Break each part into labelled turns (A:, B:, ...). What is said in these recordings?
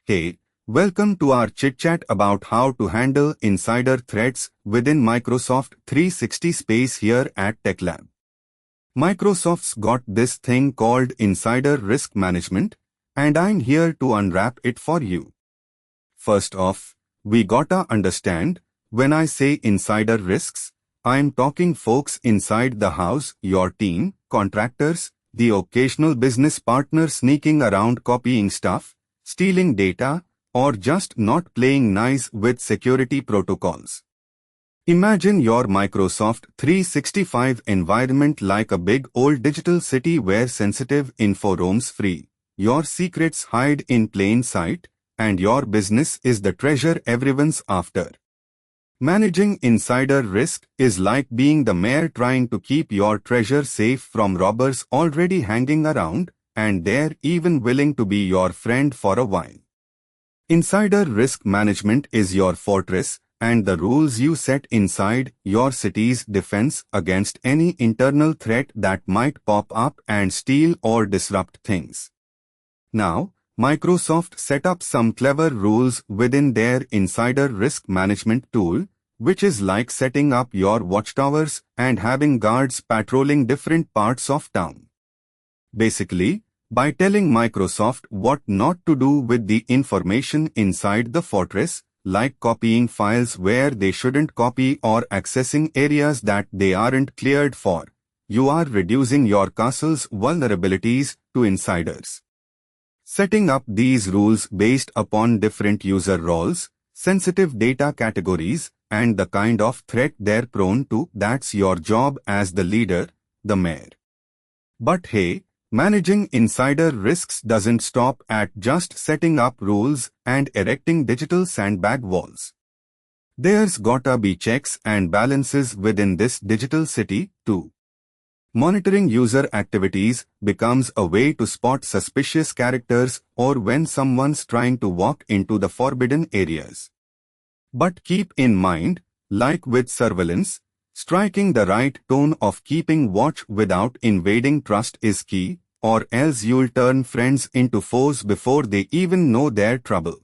A: Hey, welcome to our chit-chat about how to handle insider threats within Microsoft 360 space here at TechLab. Microsoft's got this thing called insider risk management, and I'm here to unwrap it for you. First off, we gotta understand, when I say insider risks, I'm talking folks inside the house, your team, contractors, the occasional business partner sneaking around copying stuff, stealing data, or just not playing nice with security protocols. Imagine your Microsoft 365 environment like a big old digital city where sensitive info roams free, your secrets hide in plain sight, and your business is the treasure everyone's after. Managing insider risk is like being the mayor trying to keep your treasure safe from robbers already hanging around, and they're even willing to be your friend for a while. Insider risk management is your fortress, and the rules you set inside your city's defense against any internal threat that might pop up and steal or disrupt things. Now, Microsoft set up some clever rules within their insider risk management tool, which is like setting up your watchtowers and having guards patrolling different parts of town. Basically, by telling Microsoft what not to do with the information inside the fortress, like copying files where they shouldn't copy or accessing areas that they aren't cleared for, you are reducing your castle's vulnerabilities to insiders. Setting up these rules based upon different user roles, sensitive data categories, and the kind of threat they're prone to, that's your job as the leader, the mayor. But hey, managing insider risks doesn't stop at just setting up rules and erecting digital sandbag walls. There's gotta be checks and balances within this digital city, too. Monitoring user activities becomes a way to spot suspicious characters or when someone's trying to walk into the forbidden areas. But keep in mind, like with surveillance, striking the right tone of keeping watch without invading trust is key, or else you'll turn friends into foes before they even know their trouble.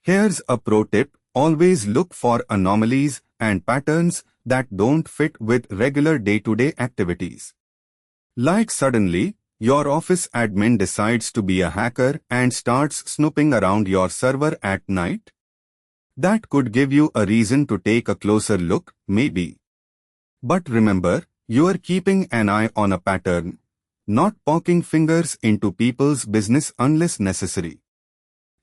A: Here's a pro tip: always look for anomalies and patterns that don't fit with regular day-to-day activities. Like suddenly, your office admin decides to be a hacker and starts snooping around your server at night. That could give you a reason to take a closer look, maybe. But remember, you're keeping an eye on a pattern, not poking fingers into people's business unless necessary.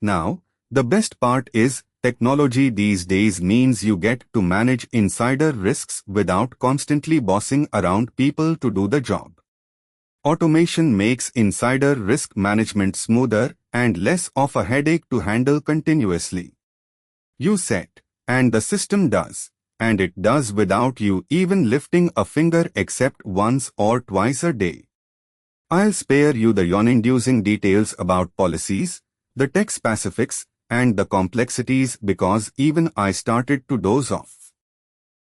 A: Now, the best part is, technology these days means you get to manage insider risks without constantly bossing around people to do the job. Automation makes insider risk management smoother and less of a headache to handle continuously. You set, and the system does, and it does without you even lifting a finger except once or twice a day. I'll spare you the yawn-inducing details about policies, the tech specifics, and the complexities because even I started to doze off.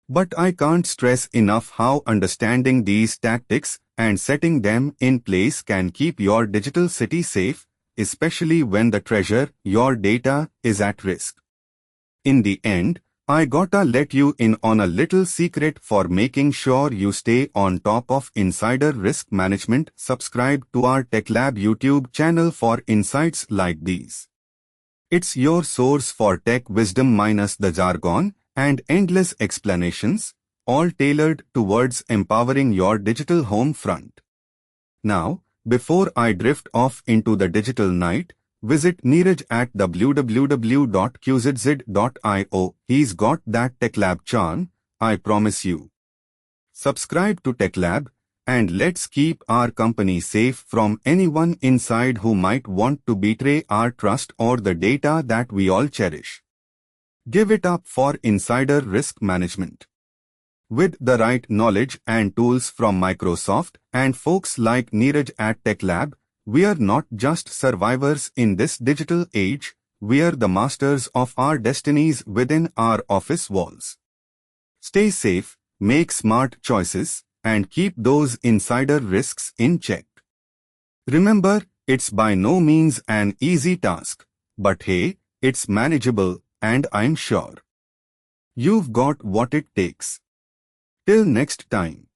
A: But I can't stress enough how understanding these tactics and setting them in place can keep your digital city safe, especially when the treasure, your data, is at risk. In the end, I gotta let you in on a little secret for making sure you stay on top of insider risk management. Subscribe to our TechLab YouTube channel for insights like these. It's your source for tech wisdom minus the jargon and endless explanations, all tailored towards empowering your digital home front. Now, before I drift off into the digital night, visit Neeraj at www.qzz.io. He's got that TechLab charm, I promise you. Subscribe to TechLab, and let's keep our company safe from anyone inside who might want to betray our trust or the data that we all cherish. Give it up for insider risk management. With the right knowledge and tools from Microsoft and folks like Neeraj at TechLab, we are not just survivors in this digital age, we are the masters of our destinies within our office walls. Stay safe, make smart choices, and keep those insider risks in check. Remember, it's by no means an easy task, But hey, it's manageable, and I'm sure you've got what it takes. Till next time.